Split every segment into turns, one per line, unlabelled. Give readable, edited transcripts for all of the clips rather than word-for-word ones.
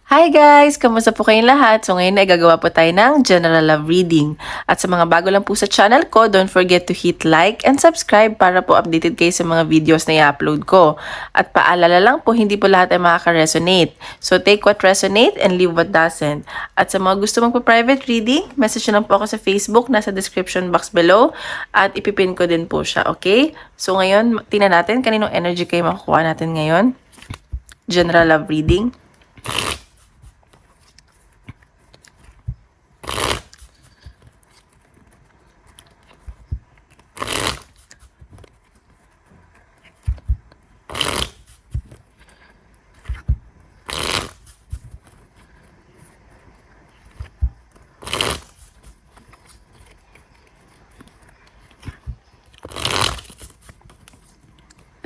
Hi guys! Kamusta po kayong lahat? So ngayon ay gagawa po tayo ng general love reading. At sa mga bago lang po sa channel ko, don't forget to hit like and subscribe para po updated kayo sa mga videos na i-upload ko. At paalala lang po, hindi po lahat ay makaka-resonate. So take what resonate and leave what doesn't. At sa mga gusto magpa-private reading, message lang po ako sa Facebook, nasa description box below. At ipipin ko din po siya, okay? So ngayon, tingnan natin kaninong energy kayo makukuha natin ngayon. General love reading.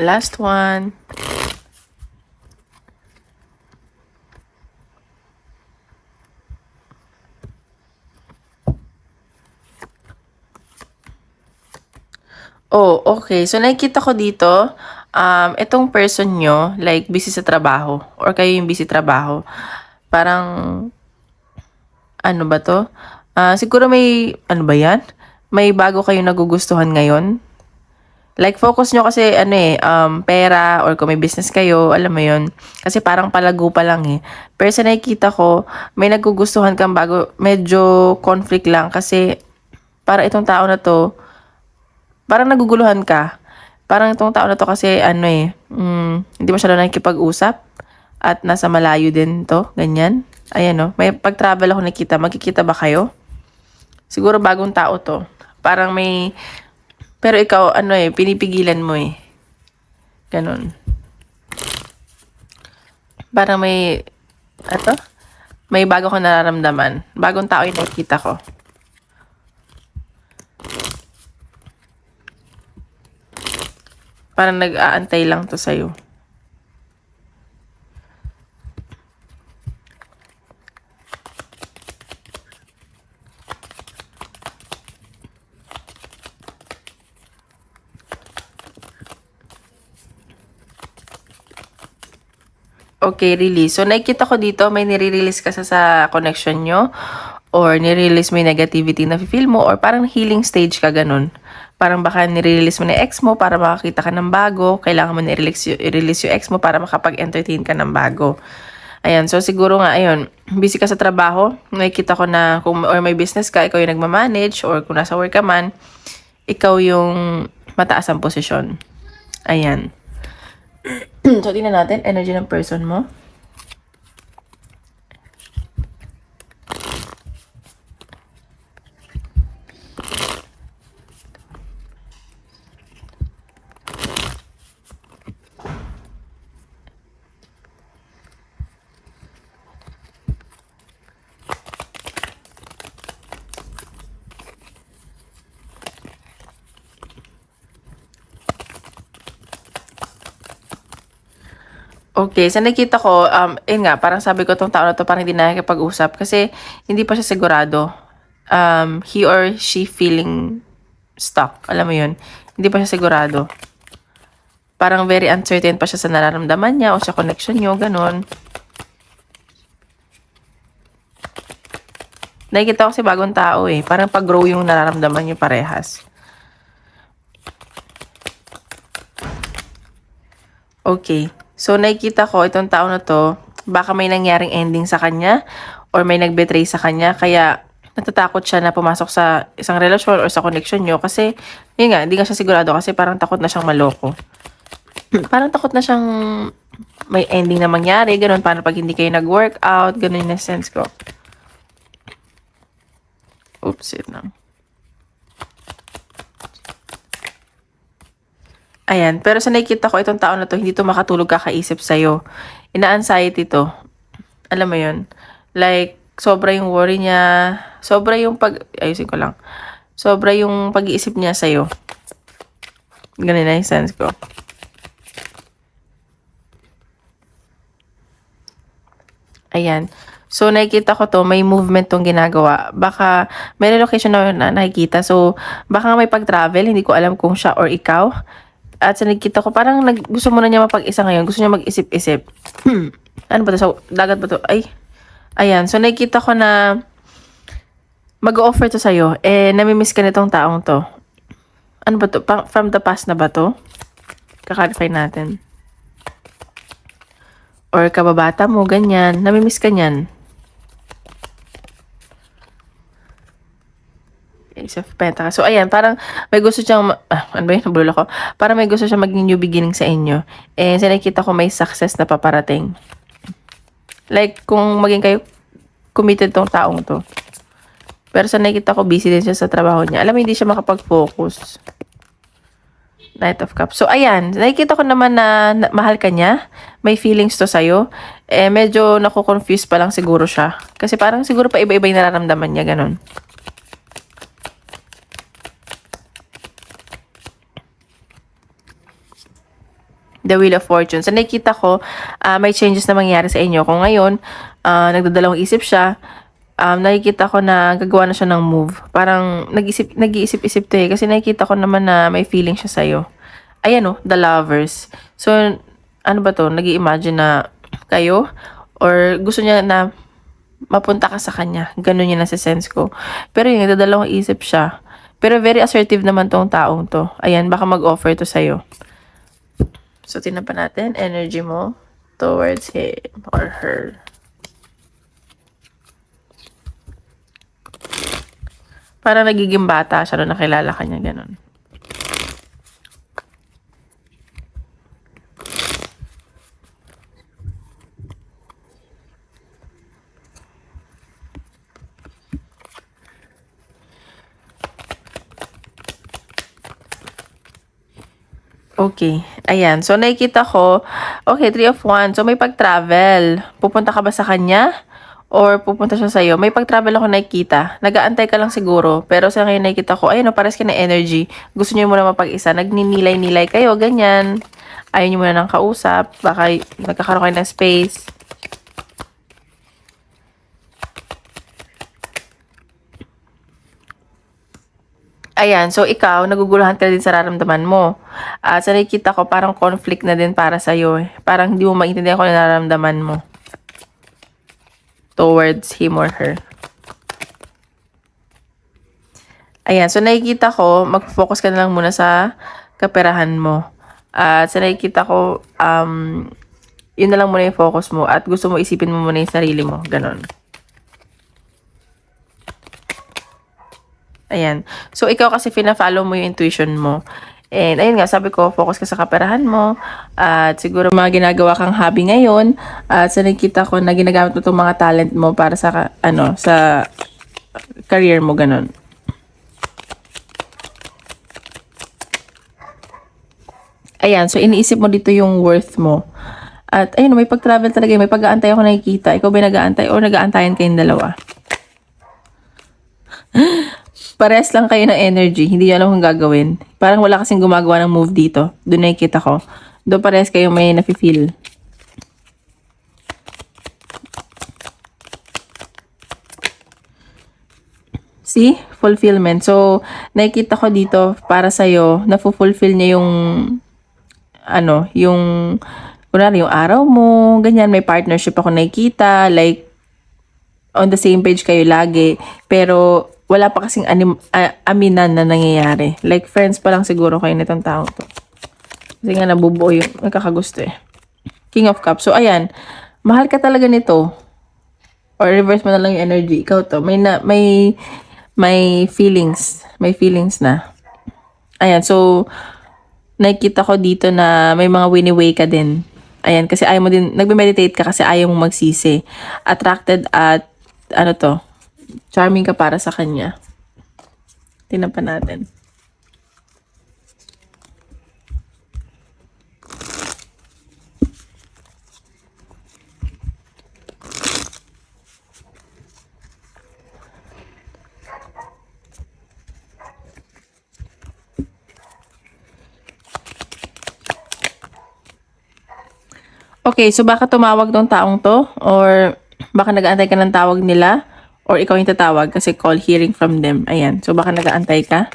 Last one. Oh, okay. So, nakikita ko dito, itong person nyo, like, busy sa trabaho, or kayo yung busy trabaho. Parang, ano ba to? Siguro may, ano ba yan? May bago kayong nagugustuhan ngayon. Like, focus nyo kasi, pera, or kung may business kayo, alam mo yun. Kasi parang palago pa lang eh. Pero sa nakikita ko, may nagugustuhan kang bago, medyo conflict lang. Kasi, para itong tao na to, parang naguguluhan ka. Parang itong tao na to kasi hindi masyado nakikipag-usap at nasa malayo din to, ganyan. Ayan no, may pag-travel ako nakita. Magkikita ba kayo? Siguro bagong tao to. Parang may, pero ikaw pinipigilan mo eh. Ganon. Parang may bago ko nararamdaman. Bagong tao yung nakikita ko. Parang nag-aantay lang to sa'yo. Okay, release. So, nakikita ko dito, may nire-release ka sa connection nyo or nire-release mo yung negativity na feel mo or parang healing stage ka ganun. Parang baka nire-release mo na ex mo para makakita ka ng bago. Kailangan mo i-release yung ex mo para makapag-entertain ka ng bago. Ayan, so siguro nga, ayun, busy ka sa trabaho. Nakikita ko na kung or may business ka, ikaw yung nagmamanage or kung nasa work ka man, ikaw yung mataas ang posisyon. Ayan. So, tingnan natin, energy ng person mo. Okay, sa nakita ko, yun nga, parang sabi ko tong tao na to, parang hindi na nakikipag-usap kasi hindi pa siya sigurado. He or she feeling stuck. Alam mo yun? Hindi pa siya sigurado. Parang very uncertain pa siya sa nararamdaman niya o sa connection niyo, ganun. Nakikita ko kasi bagong tao eh. Parang pag-grow yung nararamdaman niyo parehas. Okay. So, nakikita ko, itong tao na to, baka may nangyaring ending sa kanya or may nag-betray sa kanya. Kaya, natatakot siya na pumasok sa isang relasyon or sa connection nyo. Kasi, yun nga, hindi nga siya sigurado kasi parang takot na siyang maloko. Parang takot na siyang may ending na mangyari. Ganun, paano pag hindi kayo nag-workout. Ganun yung sense ko. Oops, it lang. Ayan, pero sa nakikita ko, itong tao na to, hindi to makatulog kakaisip sa'yo. Ina-anxiety to. Alam mo yun? Like, sobra yung worry niya. Sobra yung ayusin ko lang. Sobra yung pag-iisip niya sa'yo. Ganun na yung sense ko. Ayan. So, nakikita ko to, may movement tong ginagawa. Baka, may relocation na nakikita. So, baka may pag-travel, hindi ko alam kung siya or ikaw. At sa nakikita ko, parang gusto mo na niya mapag-isa ngayon. Gusto niya mag-isip-isip. Ano ba to? So, dagat ba to? Ay, Ayan, so nakikita ko na mag-o-offer to sa'yo. Namimiss ka nitong taong to. Ano ba to? From the past na ba to? Kakalify natin. Or kababata mo, ganyan. Namimiss ka niyan. Ace of Pentacles. So, ayan, parang may gusto siyang, ano ba yun? Nabulol ako. Parang may gusto siyang maging new beginning sa inyo. So, nakikita ko may success na paparating. Like, kung maging kayo committed tong taong to. Pero sa nakikita ko, busy din siya sa trabaho niya. Alam mo, hindi siya makapag-focus. Knight of Cups. So, ayan. Nakikita ko naman na mahal ka niya. May feelings to sa'yo. Medyo naku-confuse pa lang siguro siya. Kasi parang siguro pa iba-iba yung nararamdaman niya. Ganon. The Wheel of Fortune. So, nakikita ko, may changes na mangyayari sa inyo. Kung ngayon, nagdadalawang isip siya, nakikita ko na gagawa na siya ng move. Parang nag-iisip-isip to eh. Kasi nakikita ko naman na may feeling siya sa'yo. Ayan oh, The Lovers. So, ano ba to? Nag-i-imagine na kayo? Or gusto niya na mapunta ka sa kanya. Ganun yun nasa sense ko. Pero yung nagdadalawang isip siya. Pero very assertive naman tong taong to. Ayan, baka mag-offer to sa'yo. So, tingnan pa natin, energy mo towards him or her. Parang nagiging bata siya nung nakilala ka niya, ganun. Okay. Ayan. So, nakikita ko, okay, 3 of Wands. So, may pag-travel. Pupunta ka ba sa kanya? Or pupunta siya sa'yo? May pag-travel ako nakikita. Nag-aantay ka lang siguro. Pero sa ngayon nakikita ko, ayun, pares ka na energy. Gusto niyo muna mapag-isa. Nagninilay-nilay kayo, ganyan. Ayaw niyo muna ng kausap. Baka nagkakaroon kayo ng space. Ayan, so ikaw, naguguluhan ka din sa nararamdaman mo. Sa nakikita ko, parang conflict na din para sa'yo. Parang hindi mo maintindihan kung ano nararamdaman mo towards him or her. Ayan, so nakikita ko, mag-focus ka na lang muna sa kaperahan mo. Sa nakikita ko, yun na lang muna yung focus mo at gusto mo isipin mo muna yung sarili mo. Ganon. Ayan. So, ikaw kasi fina-follow mo yung intuition mo. And, ayun nga, sabi ko, focus ka sa kaperahan mo. At siguro mga ginagawa kang hobby ngayon. At sa nakikita ko na ginagamit mo itong mga talent mo para sa, sa career mo, ganon. Ayan. So, iniisip mo dito yung worth mo. At, ayun, may pag-travel talaga. May pag-aantay ako nakikita. Ikaw ba nag-aantay o nag-aantayan kayong dalawa? Pares lang kayo ng energy. Hindi nyo alam kung gagawin. Parang wala kasing gumagawa ng move dito. Doon nakikita ko. Doon pares kayo may nafe-feel. See? Fulfillment. So, nakikita ko dito para sa'yo, na-fulfill niya yung kunwari yung araw mo, ganyan, may partnership ako nakikita, like, on the same page kayo lagi. Pero, wala pa kasing aminan na nangyayari. Like, friends pa lang siguro kayo nitong taong to. Kasi nga nabubuo yung nagkakagusto eh. King of Cups. So, ayan. Mahal ka talaga nito. Or reverse mo na lang yung energy. Ikaw to. May feelings. May feelings na. Ayan. So, nakikita ko dito na may mga wini-way ka din. Ayan. Kasi ayaw mo din, nagme-meditate ka kasi ayaw mo magsisi. Attracted at, charming ka para sa kanya. Tingnan pa natin. Okay, so baka tumawag tong taong to? Or baka nag-aantay ka ng tawag nila? Or ikaw yung tatawag kasi call hearing from them. Ayan. So, baka nag-aantay ka.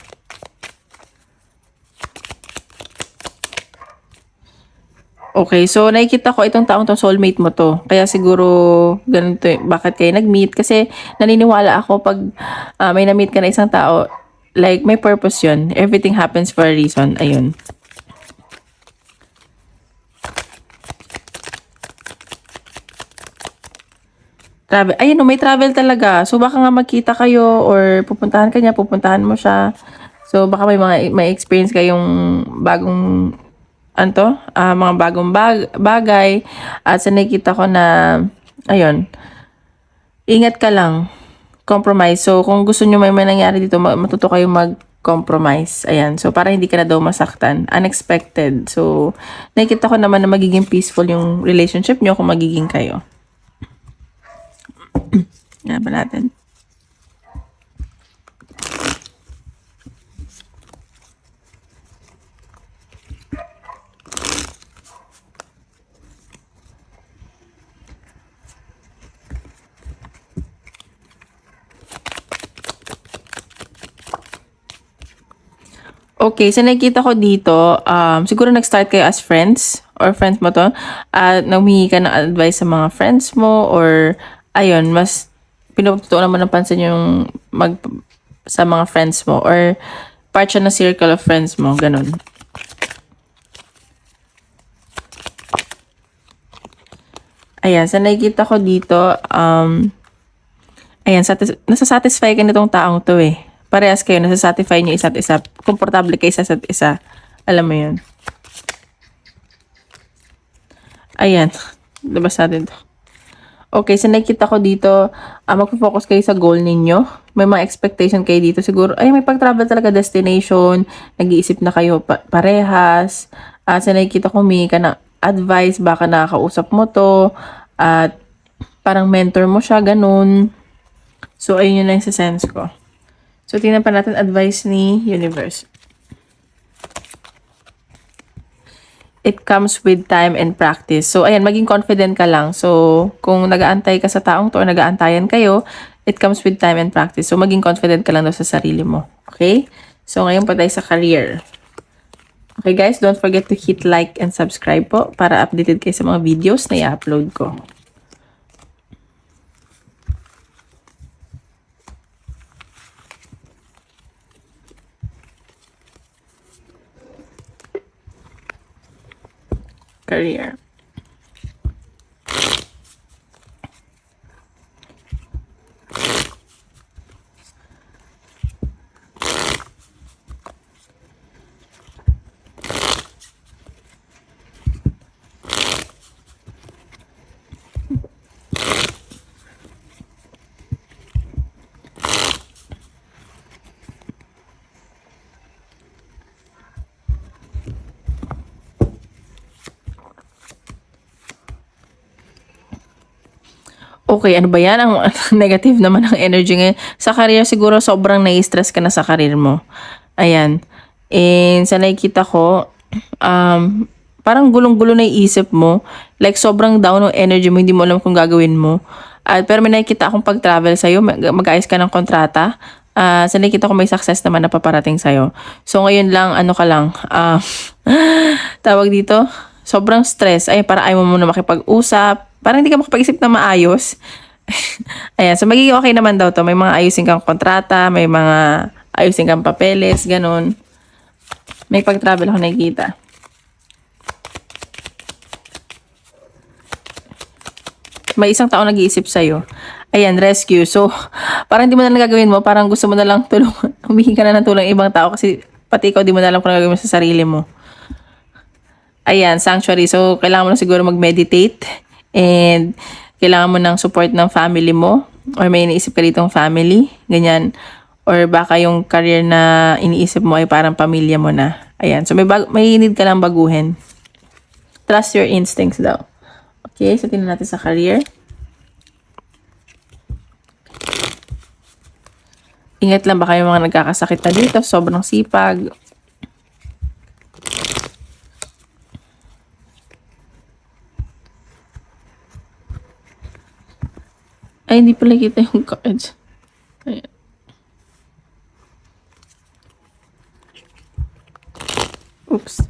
Okay, so nakikita ko itong taong 'to soulmate mo 'to. Kaya siguro ganito, bakit kayo nag-meet kasi naniniwala ako 'pag, may na-meet ka na isang tao, like may purpose 'yun. Everything happens for a reason, ayun. Travel, ayun 'no, may travel talaga. So baka nga magkita kayo or pupuntahan ka niya, pupuntahan mo siya. So baka may experience kayong bagong ano 'to, mga bagong bagay at sa nakikita ko na ayun, ingat ka lang, compromise. So kung gusto niyo may nangyari dito, matuto kayong mag-compromise. Ayan, so para hindi ka na daw masaktan, unexpected. So nakikita ko naman na magiging peaceful yung relationship niyo kung magiging kayo. Nga ba natin? Okay, so nakikita ko dito, siguro nag-start kayo as friends or friends mo 'to at humingi ka ng advice sa mga friends mo or ayun, mas pinagtutuunan mo ng pansin yung sa mga friends mo or part siya ng circle of friends mo, ganun. Ayan, sa nakikita ko dito, ayan, nasa-satisfy ka nitong taong 'to, eh. Parehas kayo, nasa-satisfy niyo isa't isa, komportable kayo sa isa't isa, alam mo 'yun. Ayan, labas natin 'to. Okay, so nakikita ko dito, magfo-focus kayo sa goal ninyo. May mga expectation kayo dito. Siguro, ay may pag-travel talaga destination. Nag-iisip na kayo parehas. So nakikita ko humingi ka ng advice, baka nakakausap mo to. At parang mentor mo siya, ganun. So ayun yun lang sa sense ko. So tingnan pa natin advice ni Universe. It comes with time and practice. So, ayan, maging confident ka lang. So, kung nag-aantay ka sa taong to or nag-aantayan kayo, it comes with time and practice. So, maging confident ka lang daw sa sarili mo. Okay? So, ngayon pa tayo sa career. Okay, guys, don't forget to hit like and subscribe po para updated kayo sa mga videos na i-upload ko. Career. Okay, ano ba yan? Ang negative naman ang energy ngayon. Sa career, siguro sobrang nai-stress ka na sa career mo. Ayan. And sa nakikita ko, parang gulong-gulo na iisip mo. Like, sobrang down ng energy mo, hindi mo alam kung gagawin mo. Pero may nakikita akong pag-travel sa'yo, mag-ayos ka ng kontrata. Sa nakikita ko may success naman na paparating sa'yo. So, ngayon lang, ano ka lang, tawag dito, sobrang stress. Ay, para ayaw mo muna makipag-usap. Parang hindi ka makapag-isip na maayos. Ayan, so magiging okay naman daw to. May mga ayusin kang kontrata, may mga ayusin kang papeles, ganun. May pag-travel ako nakikita. May isang tao nag-iisip sa'yo. Ayan, rescue. So, parang hindi mo na lang gagawin mo. Parang gusto mo na lang tulungan. Humihingi ka na ng tulong ibang tao kasi pati ikaw di mo na alam kung ano gagawin mo sa sarili mo. Ayan, sanctuary. So, kailangan mo na siguro mag-meditate. And, kailangan mo ng support ng family mo. Or may iniisip ka ditong family. Ganyan. Or baka yung career na iniisip mo ay parang pamilya mo na. Ayan. So, may need ka lang baguhin. Trust your instincts daw. Okay, so tingnan natin sa career. Ingat lang baka yung mga nagkakasakit na dito. Sobrang sipag. Ay, hindi pala kita yung cards. Ayan. Oops.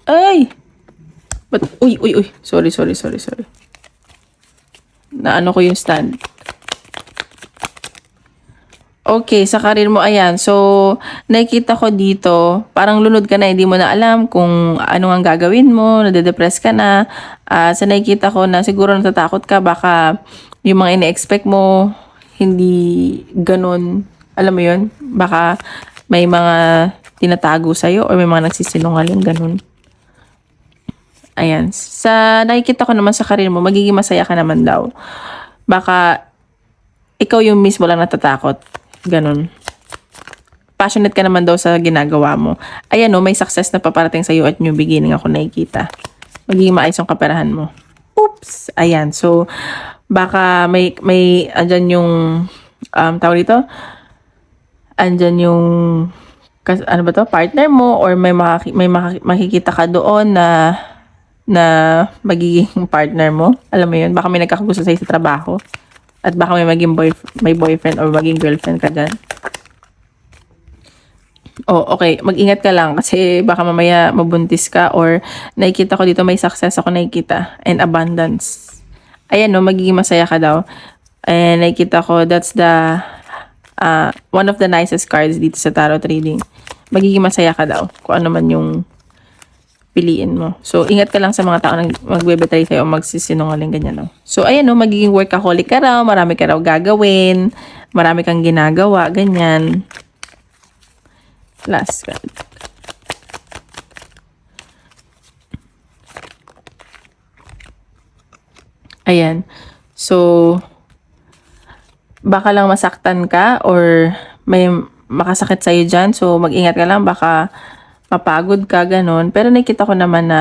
Ay! Uy, uy, uy. Sorry. Naano ko yung stand. Okay, sa karir mo, ayan. So, nakikita ko dito, parang lunod ka na, hindi mo na alam kung ano ang gagawin mo, nade-depress ka na. Sa nakikita ko na siguro natatakot ka, baka yung mga ine-expect mo, hindi ganun. Alam mo yun? Baka may mga tinatago sa'yo or may mga nagsisinungaling, ganun. Ayan. Sa nakikita ko naman sa karir mo, magiging masaya ka naman daw. Baka ikaw yung mismo lang natatakot. Ganun. Passionate ka naman daw sa ginagawa mo. Ayan o, may success na paparating sa'yo at new beginning ako nakikita. Magiging maayos yung kaperahan mo. Oops! Ayan. So, baka may andyan yung, tawag dito, andyan yung, ano ba to, partner mo or may makikita ka doon na magiging partner mo. Alam mo yun, baka may nagkakagusto sa'yo sa trabaho. At baka may boyfriend or maging girlfriend ka dyan. Oh, okay. Mag-ingat ka lang kasi baka mamaya mabuntis ka or nakikita ko dito may success ako nakikita and abundance. Ayan no, magiging masaya ka daw. And nakikita ko that's the one of the nicest cards dito sa tarot reading. Magiging masaya ka daw kung ano man yung piliin mo. So, ingat ka lang sa mga tao na magbebetray sa'yo o magsisinungaling ganyan. No? So, ayan no, magiging workaholic ka raw, marami ka raw gagawin, marami kang ginagawa, ganyan. Last card. Ayan. So, baka lang masaktan ka or may makasakit sa'yo dyan. So, mag-ingat ka lang. Baka mapagod ka, ganun. Pero nakita ko naman na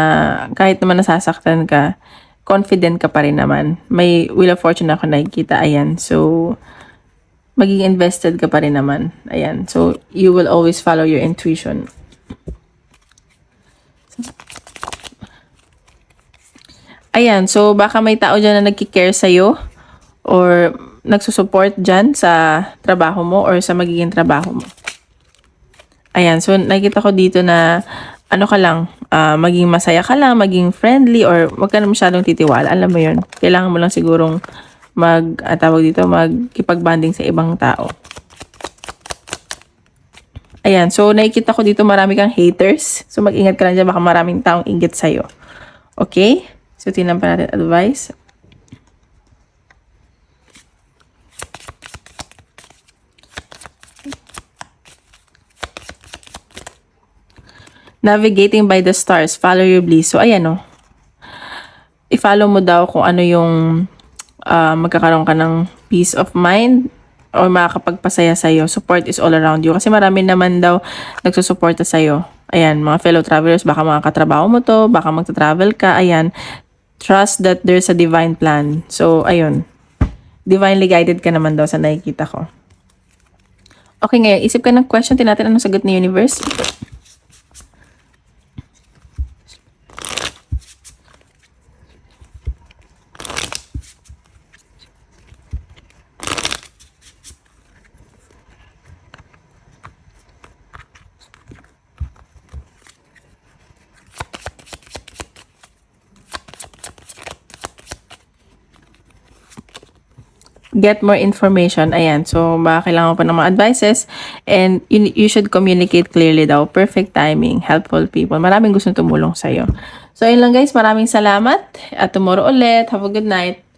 kahit naman nasasaktan ka, confident ka pa rin naman. May Wheel of Fortune ako nakikita. Ayan. So, magiging invested ka pa rin naman. Ayan. So, you will always follow your intuition. Ayan. So, baka may tao dyan na nagkikare sa'yo or nagsusupport dyan sa trabaho mo or sa magiging trabaho mo. Ayan, so nakita ko dito na ano ka lang, maging masaya ka lang, maging friendly or wag ka na masyadong titiwala. Alam mo yun, kailangan mo lang sigurong magkipag-bonding sa ibang tao. Ayan, so nakikita ko dito marami kang haters. So mag-ingat ka lang dyan, baka maraming taong inggit sa'yo. Okay? So tingnan pa natin advice. Navigating by the stars, follow your bliss. So, ayan o. I-follow mo daw kung ano yung magkakaroon ka ng peace of mind or makakapagpasaya sa'yo. Support is all around you. Kasi marami naman daw nagsusuporta sa'yo. Ayan, mga fellow travelers, baka mga katrabaho mo to, baka magta-travel ka. Ayan, trust that there's a divine plan. So, ayun. Divinely guided ka naman daw sa nakikita ko. Okay, ngayon, isip ka ng question. Tinatin anong sagot ni universe. Get more information. Ayan. So, baka kailangan mo pa ng mga advices. And you should communicate clearly daw. Perfect timing. Helpful people. Maraming gustong tumulong sa'yo. So, ayun lang guys. Maraming salamat. At tomorrow ulit. Have a good night.